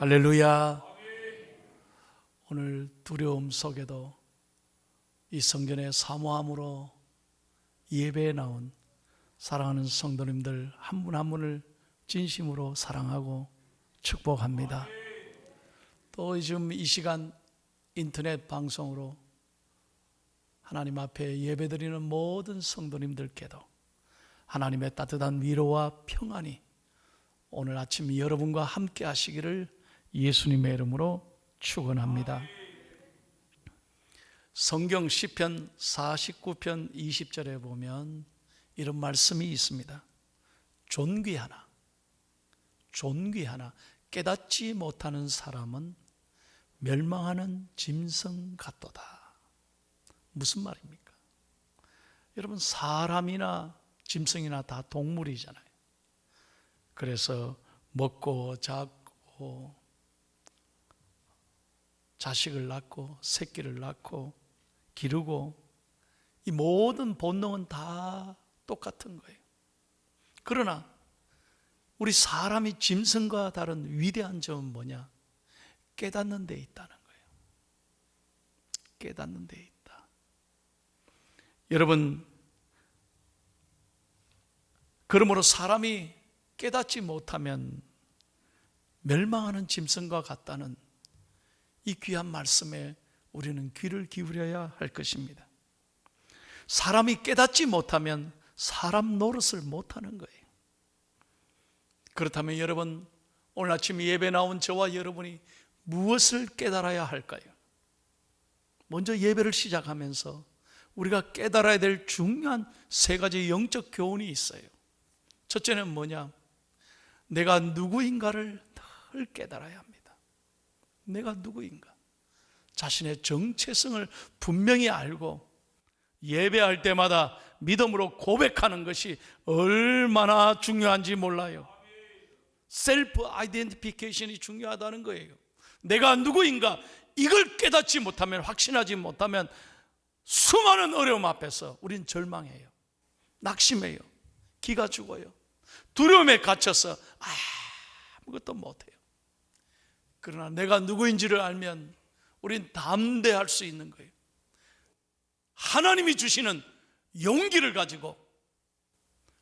할렐루야. 오늘 두려움 속에도 이 성전의 사모함으로 예배에 나온 사랑하는 성도님들 한 분 한 분을 진심으로 사랑하고 축복합니다. 또 지금 이 시간 인터넷 방송으로 하나님 앞에 예배드리는 모든 성도님들께도 하나님의 따뜻한 위로와 평안이 오늘 아침 여러분과 함께 하시기를 예수님의 이름으로 축원합니다. 성경 시편 49편 20절에 보면 이런 말씀이 있습니다. 존귀하나 깨닫지 못하는 사람은 멸망하는 짐승 같도다. 무슨 말입니까? 여러분, 사람이나 짐승이나 다 동물이잖아요. 그래서 먹고 자고 자식을 낳고 새끼를 낳고 기르고 이 모든 본능은 다 똑같은 거예요. 그러나 우리 사람이 짐승과 다른 위대한 점은 뭐냐? 깨닫는 데 있다는 거예요. 깨닫는 데 있다. 여러분, 그러므로 사람이 깨닫지 못하면 멸망하는 짐승과 같다는 이 귀한 말씀에 우리는 귀를 기울여야 할 것입니다. 사람이 깨닫지 못하면 사람 노릇을 못하는 거예요. 그렇다면 여러분, 오늘 아침 예배 나온 저와 여러분이 무엇을 깨달아야 할까요? 먼저 예배를 시작하면서 우리가 깨달아야 될 중요한 세 가지 영적 교훈이 있어요. 첫째는 뭐냐? 내가 누구인가를 늘 깨달아야 합니다. 내가 누구인가? 자신의 정체성을 분명히 알고 예배할 때마다 믿음으로 고백하는 것이 얼마나 중요한지 몰라요. 셀프 아이덴티피케이션이 중요하다는 거예요. 내가 누구인가? 이걸 깨닫지 못하면, 확신하지 못하면 수많은 어려움 앞에서 우린 절망해요. 낙심해요. 기가 죽어요. 두려움에 갇혀서 아무것도 못해요. 그러나 내가 누구인지를 알면 우린 담대할 수 있는 거예요. 하나님이 주시는 용기를 가지고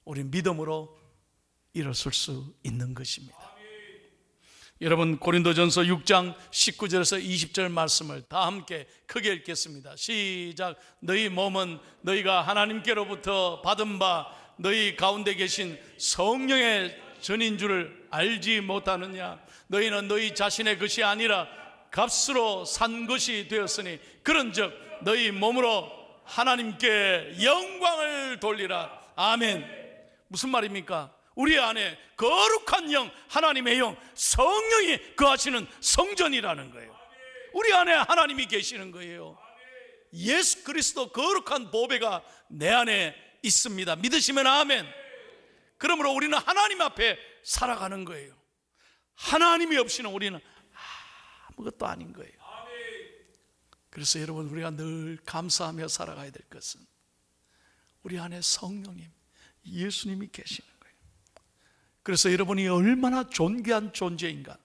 우린 믿음으로 일어설 수 있는 것입니다. 여러분, 고린도전서 6장 19절에서 20절 말씀을 다 함께 크게 읽겠습니다. 시작. 너희 몸은 너희가 하나님께로부터 받은 바 너희 가운데 계신 성령의 전인 줄을 알지 못하느냐? 너희는 너희 자신의 것이 아니라 값으로 산 것이 되었으니 그런즉 너희 몸으로 하나님께 영광을 돌리라. 아멘. 무슨 말입니까? 우리 안에 거룩한 영, 하나님의 영, 성령이 거하시는 성전이라는 거예요. 우리 안에 하나님이 계시는 거예요. 예수 그리스도 거룩한 보배가 내 안에 있습니다. 믿으시면 아멘. 그러므로 우리는 하나님 앞에 살아가는 거예요. 하나님이 없이는 우리는 아무것도 아닌 거예요. 그래서 여러분, 우리가 늘 감사하며 살아가야 될 것은 우리 안에 성령님, 예수님이 계시는 거예요. 그래서 여러분이 얼마나 존귀한 존재인가,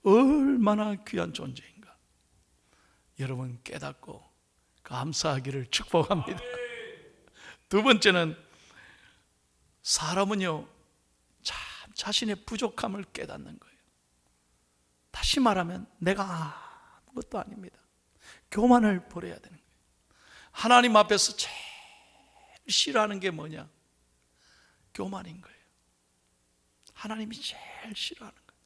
얼마나 귀한 존재인가 여러분 깨닫고 감사하기를 축복합니다. 두 번째는 사람은요 참 자신의 부족함을 깨닫는 거예요. 다시 말하면 내가 아무것도 아닙니다. 교만을 버려야 되는 거예요. 하나님 앞에서 제일 싫어하는 게 뭐냐? 교만인 거예요. 하나님이 제일 싫어하는 거예요.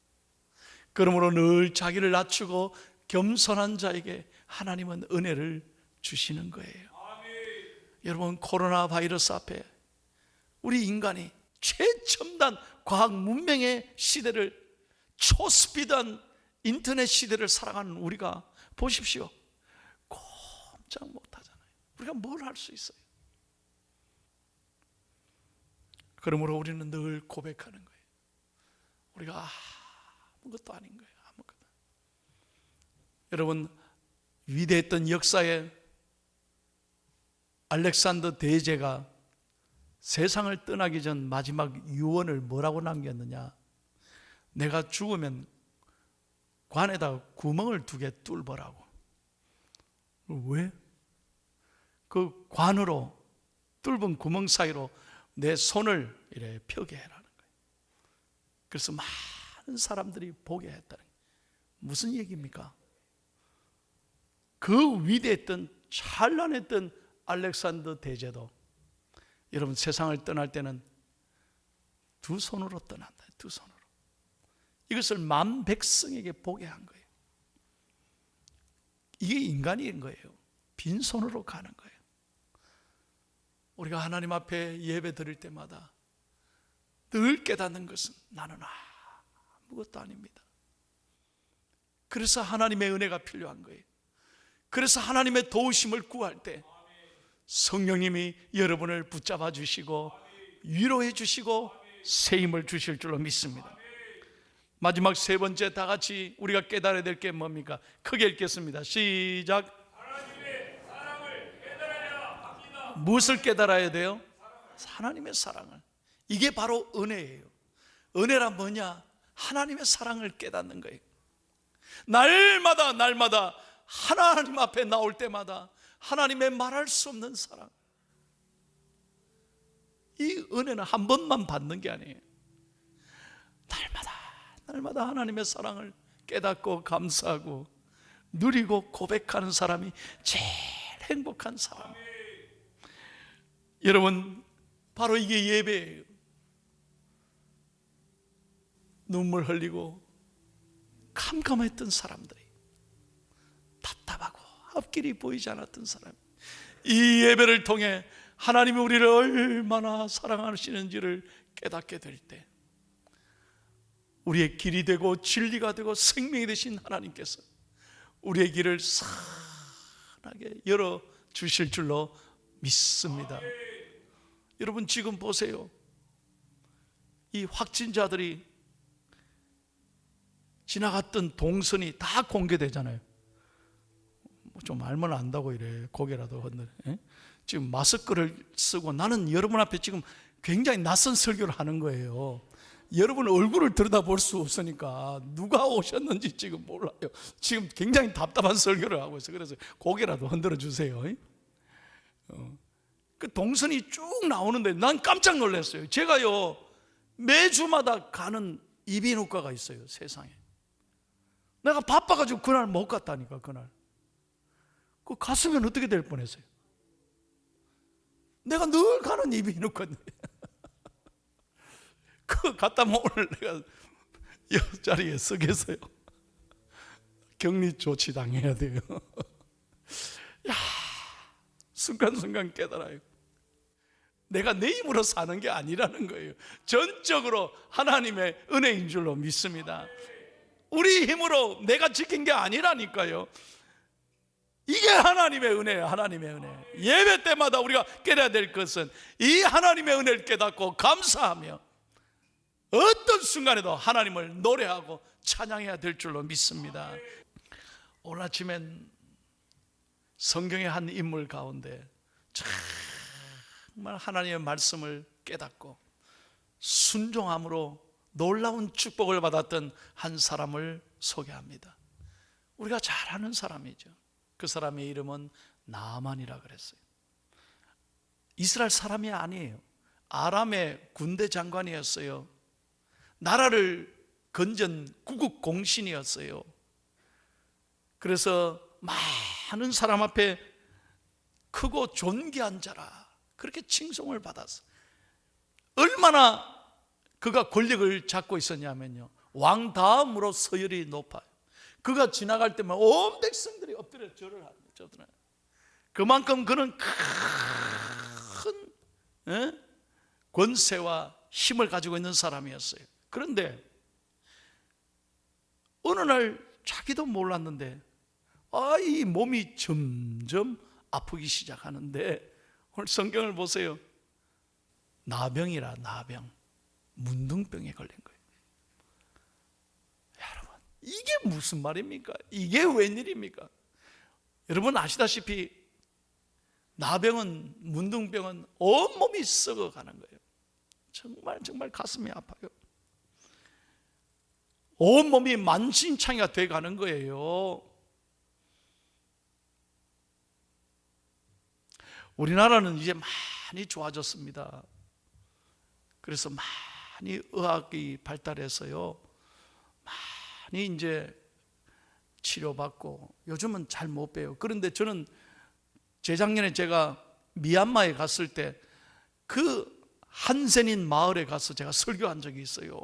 그러므로 늘 자기를 낮추고 겸손한 자에게 하나님은 은혜를 주시는 거예요. 여러분, 코로나 바이러스 앞에 우리 인간이 최첨단 과학 문명의 시대를, 초스피드한 인터넷 시대를 살아가는 우리가 보십시오. 꼼짝 못하잖아요. 우리가 뭘 할 수 있어요? 그러므로 우리는 늘 고백하는 거예요. 우리가 아무것도 아닌 거예요. 아무것도. 여러분, 위대했던 역사의 알렉산더 대제가 세상을 떠나기 전 마지막 유언을 뭐라고 남겼느냐? 내가 죽으면 관에다 구멍을 2개 뚫으라고. 왜? 그 관으로 뚫은 구멍 사이로 내 손을 이렇게 펴게 해라는 거예요. 그래서 많은 사람들이 보게 했다는 거예요. 무슨 얘기입니까? 그 위대했던 찬란했던 알렉산더 대제도 여러분 세상을 떠날 때는 2 손으로 떠난다. 2 손으로. 이것을 만 백성에게 보게 한 거예요. 이게 인간인 거예요. 빈손으로 가는 거예요. 우리가 하나님 앞에 예배 드릴 때마다 늘 깨닫는 것은 나는 아무것도 아닙니다. 그래서 하나님의 은혜가 필요한 거예요. 그래서 하나님의 도우심을 구할 때 성령님이 여러분을 붙잡아 주시고 위로해 주시고 새 힘을 주실 줄로 믿습니다. 마지막 3번째 다 같이 우리가 깨달아야 될 게 뭡니까? 크게 읽겠습니다. 시작. 하나님의 사랑을 깨달아야 합니다. 무엇을 깨달아야 돼요? 하나님의 사랑을. 이게 바로 은혜예요. 은혜란 뭐냐? 하나님의 사랑을 깨닫는 거예요. 날마다 하나님 앞에 나올 때마다 하나님의 말할 수 없는 사랑. 이 은혜는 한 번만 받는 게 아니에요. 날마다 하나님의 사랑을 깨닫고 감사하고 누리고 고백하는 사람이 제일 행복한 사람. 여러분, 바로 이게 예배예요. 눈물 흘리고 캄캄했던 사람들이, 답답하고 앞길이 보이지 않았던 사람, 이 예배를 통해 하나님이 우리를 얼마나 사랑하시는지를 깨닫게 될 때 우리의 길이 되고 진리가 되고 생명이 되신 하나님께서 우리의 길을 선하게 열어주실 줄로 믿습니다. 여러분 지금 보세요. 이 확진자들이 지나갔던 동선이 다 공개되잖아요. 좀 알면 안다고 이래 고개라도 흔들어. 지금 마스크를 쓰고 나는 여러분 앞에 지금 굉장히 낯선 설교를 하는 거예요. 여러분 얼굴을 들여다볼 수 없으니까 누가 오셨는지 지금 몰라요. 지금 굉장히 답답한 설교를 하고 있어요. 그래서 고개라도 흔들어 주세요. 그 동선이 쭉 나오는데 난 깜짝 놀랐어요. 제가요 매주마다 가는 이비인후과가 있어요. 세상에. 내가 바빠가지고 그날 못 갔다니까. 그날 그 갔으면 어떻게 될 뻔했어요. 내가 늘 가는 이비인후과인데 그 갔다면 오늘 내가 이 자리에 서겠어요. 격리 조치 당해야 돼요. 야, 순간순간 깨달아요. 내가 내 힘으로 사는 게 아니라는 거예요. 전적으로 하나님의 은혜인 줄로 믿습니다. 우리 힘으로 내가 지킨 게 아니라니까요. 이게 하나님의 은혜예요. 하나님의 은혜. 예배 때마다 우리가 깨달아야 될 것은 이 하나님의 은혜를 깨닫고 감사하며 어떤 순간에도 하나님을 노래하고 찬양해야 될 줄로 믿습니다. 오늘 아침엔 성경의 한 인물 가운데 정말 하나님의 말씀을 깨닫고 순종함으로 놀라운 축복을 받았던 한 사람을 소개합니다. 우리가 잘 아는 사람이죠. 그 사람의 이름은 나아만이라 그랬어요. 이스라엘 사람이 아니에요. 아람의 군대 장관이었어요. 나라를 건전 구국 공신이었어요. 그래서 많은 사람 앞에 크고 존귀한 자라 그렇게 칭송을 받았어요. 얼마나 그가 권력을 잡고 있었냐면요, 왕 다음으로 서열이 높아요. 그가 지나갈 때만 온 백성들이 엎드려 절을 합니다. 그만큼 그는 큰 권세와 힘을 가지고 있는 사람이었어요. 그런데 어느 날 자기도 몰랐는데 이 몸이 점점 아프기 시작하는데, 오늘 성경을 보세요. 나병이라, 나병, 문둥병에 걸린 거예요. 여러분, 이게 무슨 말입니까? 이게 웬일입니까? 여러분 아시다시피 나병은, 문둥병은 온몸이 썩어가는 거예요. 정말 가슴이 아파요. 온몸이 만신창이가 돼 가는 거예요. 우리나라는 이제 많이 좋아졌습니다. 그래서 많이 의학이 발달해서요, 많이 이제 치료받고 요즘은 잘 못 봬요. 그런데 저는 재작년에 제가 미얀마에 갔을 때 그 한센인 마을에 가서 제가 설교한 적이 있어요.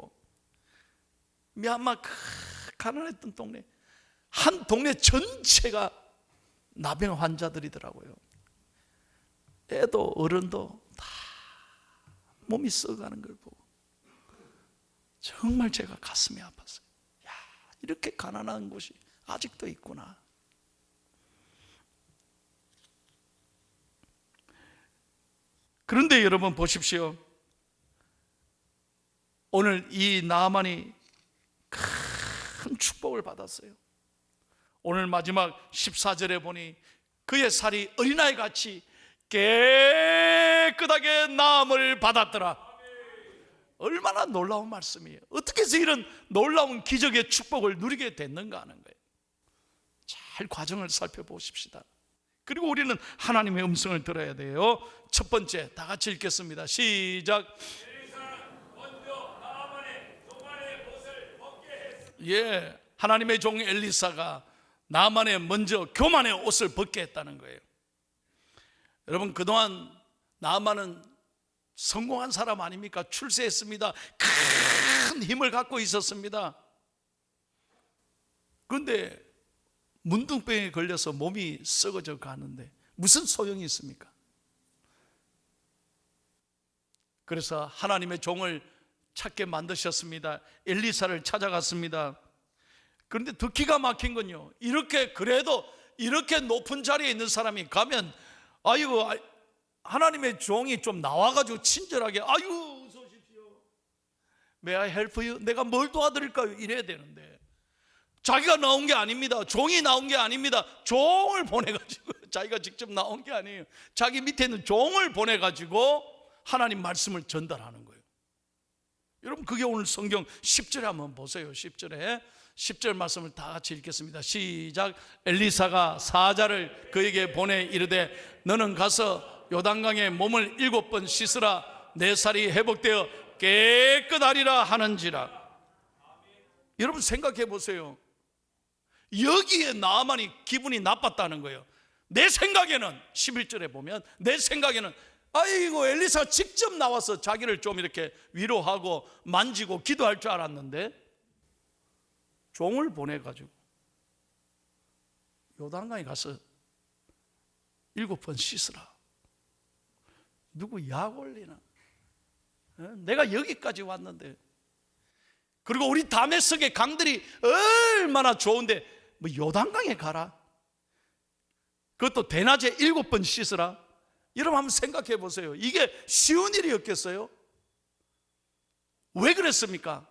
미얀마 가난했던 동네, 한 동네 전체가 나병 환자들이더라고요. 애도 어른도 다 몸이 썩어가는 걸 보고 정말 제가 가슴이 아팠어요. 야, 이렇게 가난한 곳이 아직도 있구나. 그런데 여러분 보십시오. 오늘 이 나아만이 큰 축복을 받았어요. 오늘 마지막 14절에 보니 그의 살이 어린아이 같이 깨끗하게 나음을 받았더라. 얼마나 놀라운 말씀이에요. 어떻게 해서 이런 놀라운 기적의 축복을 누리게 됐는가 하는 거예요. 잘 과정을 살펴보십시다. 그리고 우리는 하나님의 음성을 들어야 돼요. 첫 번째, 다 같이 읽겠습니다. 시작. 예, 하나님의 종 엘리사가 나만의 먼저 교만의 옷을 벗게 했다는 거예요. 여러분, 그동안 나만은 성공한 사람 아닙니까? 출세했습니다. 큰 힘을 갖고 있었습니다. 그런데 문둥병에 걸려서 몸이 썩어져 가는데 무슨 소용이 있습니까? 그래서 하나님의 종을 찾게 만드셨습니다. 엘리사를 찾아갔습니다. 그런데 더 기가 막힌 건요, 이렇게 그래도 이렇게 높은 자리에 있는 사람이 가면 아이고, 하나님의 종이 좀 나와가지고 친절하게 아유 어서 오십시오, May I help you? 내가 뭘 도와드릴까요? 이래야 되는데 자기가 나온 게 아닙니다. 종이 나온 게 아닙니다. 종을 보내가지고, 자기가 직접 나온 게 아니에요. 자기 밑에 있는 종을 보내가지고 하나님 말씀을 전달하는 거예요. 여러분, 그게 오늘 성경 10절에 한번 보세요. 10절 말씀을 다 같이 읽겠습니다. 시작. 엘리사가 사자를 그에게 보내 이르되 너는 가서 요단강에 몸을 7번 씻으라. 내 살이 회복되어 깨끗하리라 하는지라. 여러분 생각해 보세요. 여기에 나아만이 기분이 나빴다는 거예요. 내 생각에는 11절에 보면 내 생각에는 아이고, 엘리사가 직접 나와서 자기를 좀 이렇게 위로하고 만지고 기도할 줄 알았는데 종을 보내가지고 요단강에 가서 7번 씻으라. 누구 약 올리나? 내가 여기까지 왔는데. 그리고 우리 다메섹의 강들이 얼마나 좋은데 뭐 요단강에 가라? 그것도 대낮에 7번 씻으라? 여러분 한번 생각해 보세요. 이게 쉬운 일이었겠어요? 왜 그랬습니까?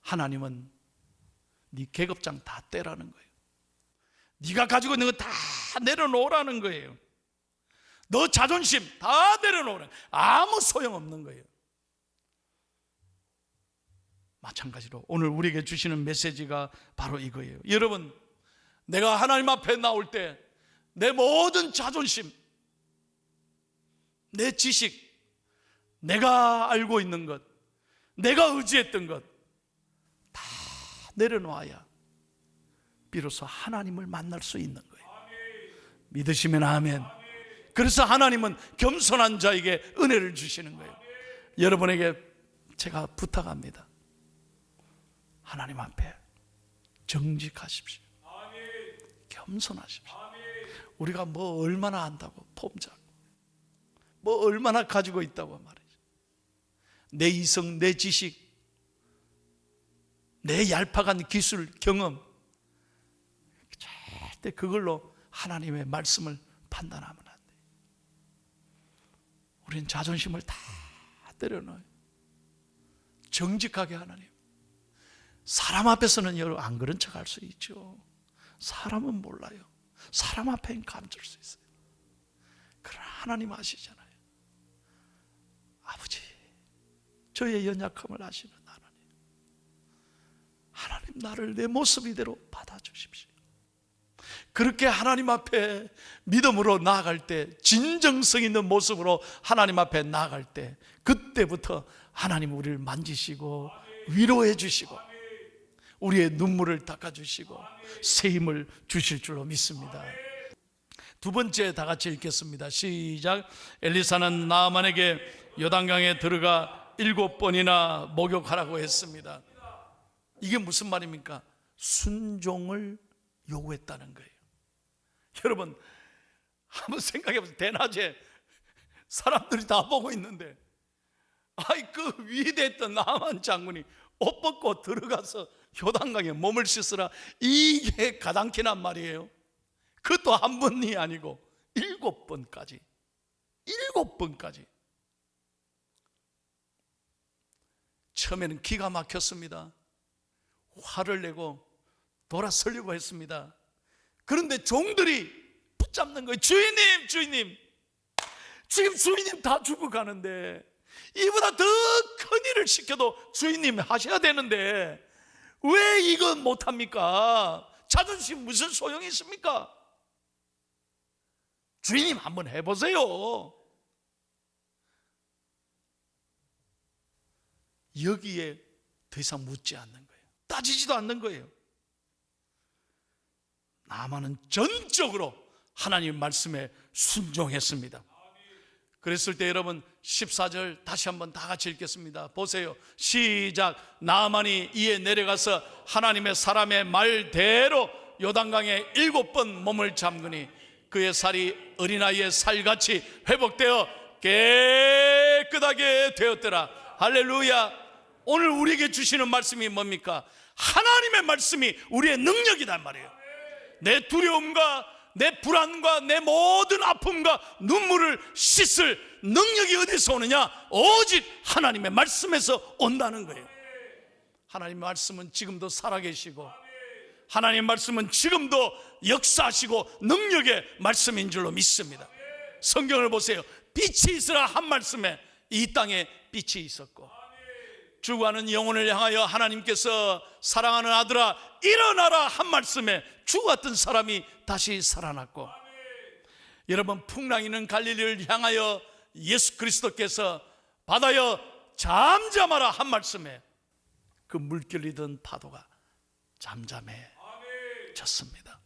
하나님은 네 계급장 다 떼라는 거예요. 네가 가지고 있는 거 다 내려놓으라는 거예요. 너 자존심 다 내려놓으라. 아무 소용없는 거예요. 마찬가지로 오늘 우리에게 주시는 메시지가 바로 이거예요. 여러분, 내가 하나님 앞에 나올 때 내 모든 자존심, 내 지식, 내가 알고 있는 것, 내가 의지했던 것 다 내려놓아야 비로소 하나님을 만날 수 있는 거예요. 믿으시면 아멘. 그래서 하나님은 겸손한 자에게 은혜를 주시는 거예요. 여러분에게 제가 부탁합니다. 하나님 앞에 정직하십시오. 겸손하십시오. 우리가 뭐 얼마나 안다고 폼잡고 뭐 얼마나 가지고 있다고 말이죠. 내 이성, 내 지식, 내 얄팍한 기술, 경험, 절대 그걸로 하나님의 말씀을 판단하면 안 돼요. 우리는 자존심을 다 때려넣어요. 정직하게 하나님. 사람 앞에서는 여러분 안 그런 척 할 수 있죠. 사람은 몰라요. 사람 앞에는 감출 수 있어요. 그러나 하나님 아시잖아요. 아버지, 저의 연약함을 아시는 하나님, 하나님 나를 내 모습 이대로 받아주십시오. 그렇게 하나님 앞에 믿음으로 나아갈 때, 진정성 있는 모습으로 하나님 앞에 나아갈 때, 그때부터 하나님 우리를 만지시고 위로해 주시고 우리의 눈물을 닦아주시고 새 힘을 주실 줄로 믿습니다. 두 번째 다 같이 읽겠습니다. 시작. 엘리사는 나아만에게 요단강에 들어가 7번이나 목욕하라고 했습니다. 이게 무슨 말입니까? 순종을 요구했다는 거예요. 여러분 한번 생각해 보세요. 대낮에 사람들이 다 보고 있는데 그 위대했던 나아만 장군이 옷 벗고 들어가서 요단강에 몸을 씻으라, 이게 가당키난 말이에요. 그것도 한 번이 아니고 7번까지. 7번까지. 처음에는 기가 막혔습니다. 화를 내고 돌아서려고 했습니다. 그런데 종들이 붙잡는 거예요. 주인님, 주인님, 지금 주인님 다 죽어가는데 이보다 더 큰 일을 시켜도 주인님 하셔야 되는데 왜 이건 못합니까? 자존심 무슨 소용이 있습니까? 주인님 한번 해보세요. 여기에 더 이상 묻지 않는 거예요. 따지지도 않는 거예요. 나만은 전적으로 하나님 말씀에 순종했습니다. 그랬을 때 여러분 14절 다시 한번 다 같이 읽겠습니다. 보세요. 시작. 나아만이 이에 내려가서 하나님의 사람의 말대로 요단강에 7번 몸을 잠그니 그의 살이 어린아이의 살같이 회복되어 깨끗하게 되었더라. 할렐루야. 오늘 우리에게 주시는 말씀이 뭡니까? 하나님의 말씀이 우리의 능력이란 말이에요. 내 두려움과 내 불안과 내 모든 아픔과 눈물을 씻을 능력이 어디서 오느냐? 오직 하나님의 말씀에서 온다는 거예요. 하나님의 말씀은 지금도 살아계시고 하나님의 말씀은 지금도 역사하시고 능력의 말씀인 줄로 믿습니다. 성경을 보세요. 빛이 있으라 한 말씀에 이 땅에 빛이 있었고, 죽어가는 영혼을 향하여 하나님께서 사랑하는 아들아 일어나라 한 말씀에 죽었던 사람이 다시 살아났고, 여러분 풍랑이는 갈릴리를 향하여 예수 그리스도께서 바다여 잠잠하라 한 말씀에 그 물결이던 파도가 잠잠해졌습니다.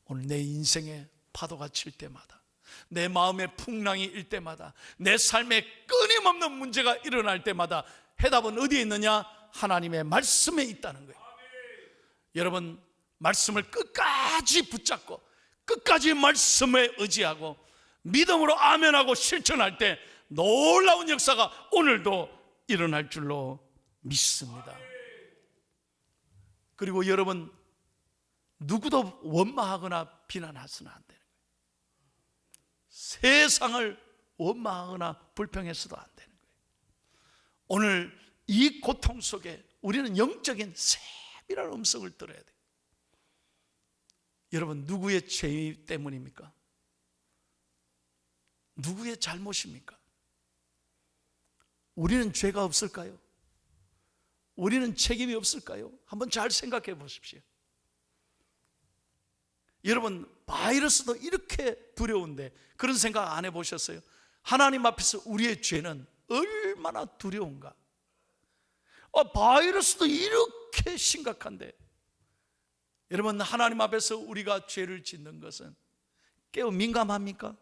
오늘 내 인생에 파도가 칠 때마다, 내 마음에 풍랑이 일 때마다, 내 삶에 끊임없는 문제가 일어날 때마다 해답은 어디에 있느냐? 하나님의 말씀에 있다는 거예요. 여러분 말씀을 끝까지 붙잡고 끝까지 말씀에 의지하고 믿음으로 아멘하고 실천할 때 놀라운 역사가 오늘도 일어날 줄로 믿습니다. 그리고 여러분 누구도 원망하거나 비난해서는 안 되는 거예요. 세상을 원망하거나 불평해서도 안 되는 거예요. 오늘 이 고통 속에 우리는 영적인 세밀한 음성을 들어야 돼요. 여러분 누구의 죄 때문입니까? 누구의 잘못입니까? 우리는 죄가 없을까요? 우리는 책임이 없을까요? 한번 잘 생각해 보십시오. 여러분 바이러스도 이렇게 두려운데 그런 생각 안 해보셨어요? 하나님 앞에서 우리의 죄는 얼마나 두려운가? 바이러스도 이렇게 심각한데, 여러분 하나님 앞에서 우리가 죄를 짓는 것은 깨어 민감합니까?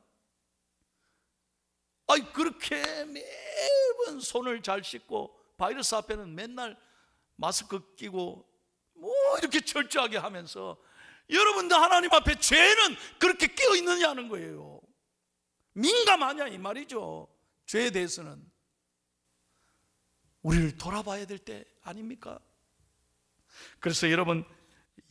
그렇게 매번 손을 잘 씻고 바이러스 앞에는 맨날 마스크 끼고 이렇게 철저하게 하면서 여러분들 하나님 앞에 죄는 그렇게 깨어 있느냐는 거예요. 민감하냐 이 말이죠. 죄에 대해서는 우리를 돌아봐야 될 때 아닙니까? 그래서 여러분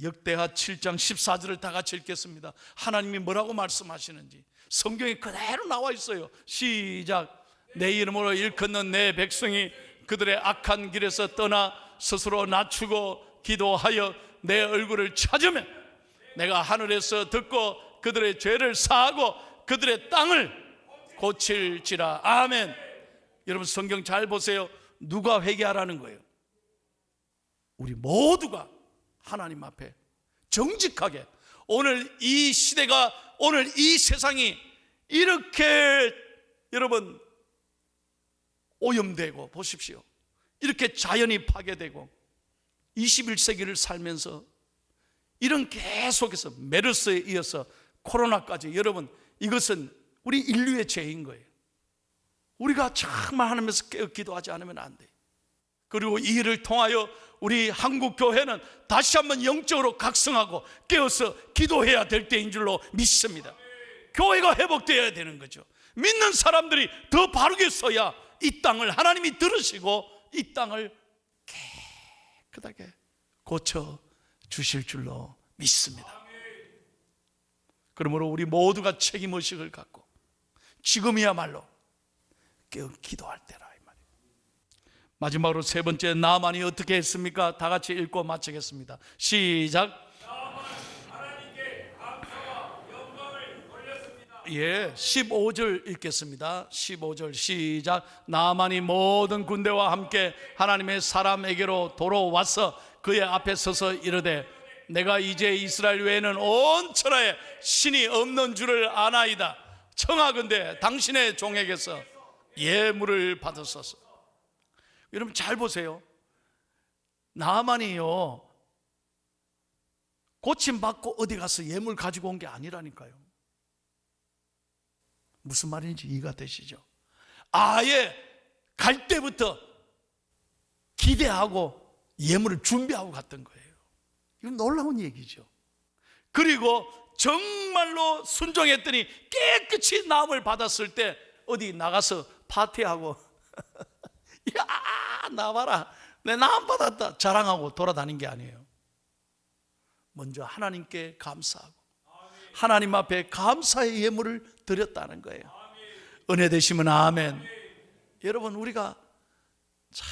역대하 7장 14절을 다 같이 읽겠습니다. 하나님이 뭐라고 말씀하시는지 성경에 그대로 나와 있어요. 시작. 내 이름으로 일컫는 내 백성이 그들의 악한 길에서 떠나 스스로 낮추고 기도하여 내 얼굴을 찾으면 내가 하늘에서 듣고 그들의 죄를 사하고 그들의 땅을 고칠지라. 아멘. 여러분 성경 잘 보세요. 누가 회개하라는 거예요? 우리 모두가 하나님 앞에 정직하게, 오늘 이 시대가, 오늘 이 세상이 이렇게 여러분 오염되고, 보십시오, 이렇게 자연이 파괴되고 21세기를 살면서 이런 계속해서 메르스에 이어서 코로나까지, 여러분 이것은 우리 인류의 죄인 거예요. 우리가 정말 하나님께서 깨어 기도하지 않으면 안 돼요. 그리고 이 일을 통하여 우리 한국 교회는 다시 한번 영적으로 각성하고 깨어서 기도해야 될 때인 줄로 믿습니다. 교회가 회복되어야 되는 거죠. 믿는 사람들이 더 바르게 서야 이 땅을 하나님이 들으시고 이 땅을 깨끗하게 고쳐 주실 줄로 믿습니다. 그러므로 우리 모두가 책임의식을 갖고 지금이야말로 깨어 기도할 때라 이 말이에요. 마지막으로 세 번째, 나만이 어떻게 했습니까? 다 같이 읽고 마치겠습니다. 시작. 하나님께 감사와 영광을 돌렸습니다. 예, 15절 읽겠습니다. 15절 시작. 나만이 모든 군대와 함께 하나님의 사람에게로 돌아와서 그의 앞에 서서 이르되 내가 이제 이스라엘 외에는 온 천하에 신이 없는 줄을 아나이다. 청하건대 당신의 종에게서 예물을 받으소서. 여러분 잘 보세요. 나만이요, 고침받고 어디 가서 예물 가지고 온 게 아니라니까요. 무슨 말인지 이해가 되시죠? 아예 갈 때부터 기대하고 예물을 준비하고 갔던 거예요. 이건 놀라운 얘기죠. 그리고 정말로 순종했더니 깨끗이 나음을 받았을 때 어디 나가서 파티하고 야 나봐라 내 나음 받았다 자랑하고 돌아다닌 게 아니에요. 먼저 하나님께 감사하고 하나님 앞에 감사의 예물을 드렸다는 거예요. 은혜 되시면 아멘. 여러분 우리가 참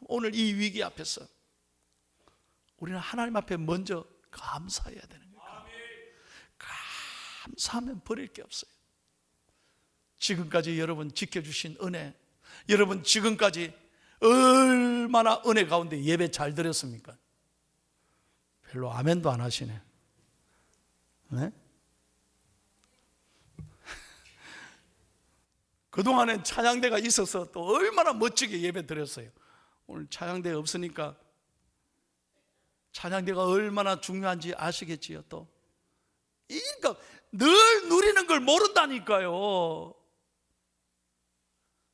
오늘 이 위기 앞에서 우리는 하나님 앞에 먼저 감사해야 되는 거예요. 감사하면 버릴 게 없어요. 지금까지 여러분 지켜주신 은혜, 여러분 지금까지 얼마나 은혜 가운데 예배 잘 드렸습니까? 별로 아멘도 안 하시네. 네? 그동안엔 찬양대가 있어서 또 얼마나 멋지게 예배 드렸어요. 오늘 찬양대가 없으니까 찬양대가 얼마나 중요한지 아시겠지요. 또 그러니까 늘 누리는 걸 모른다니까요.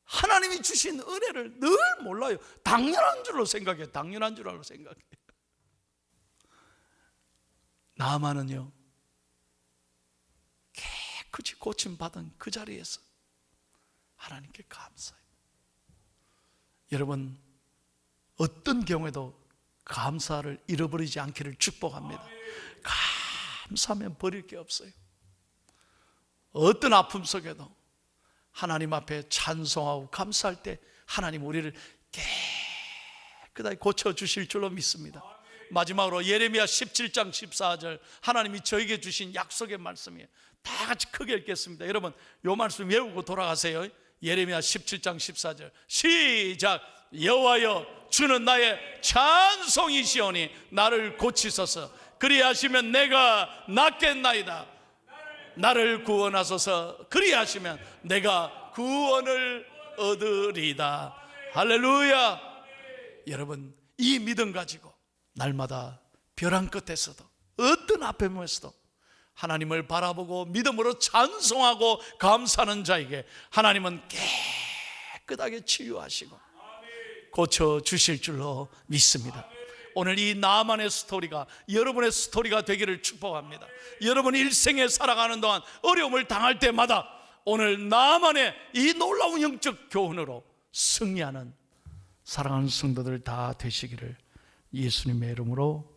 하나님이 주신 은혜를 늘 몰라요. 당연한 줄로 생각해요. 당연한 줄 알고 생각해요. 나만은요 깨끗이 고침받은 그 자리에서 하나님께 감사해요. 여러분 어떤 경우에도 감사를 잃어버리지 않기를 축복합니다. 감사하면 버릴 게 없어요. 어떤 아픔 속에도 하나님 앞에 찬송하고 감사할 때 하나님 우리를 깨끗하게 고쳐주실 줄로 믿습니다. 마지막으로 예레미야 17장 14절 하나님이 저에게 주신 약속의 말씀이에요. 다 같이 크게 읽겠습니다. 여러분 이 말씀 외우고 돌아가세요. 예레미야 17장 14절 시작. 여호와여 주는 나의 찬송이시오니 나를 고치소서. 그리하시면 내가 낫겠나이다. 나를 구원하소서. 그리하시면 내가 구원을 얻으리다. 할렐루야. 여러분 이 믿음 가지고 날마다 벼랑 끝에서도 어떤 아픔에서도 하나님을 바라보고 믿음으로 찬송하고 감사하는 자에게 하나님은 깨끗하게 치유하시고 고쳐주실 줄로 믿습니다. 오늘 이 나만의 스토리가 여러분의 스토리가 되기를 축복합니다. 여러분 일생에 살아가는 동안 어려움을 당할 때마다 오늘 나만의 이 놀라운 영적 교훈으로 승리하는 사랑하는 성도들 다 되시기를 예수님의 이름으로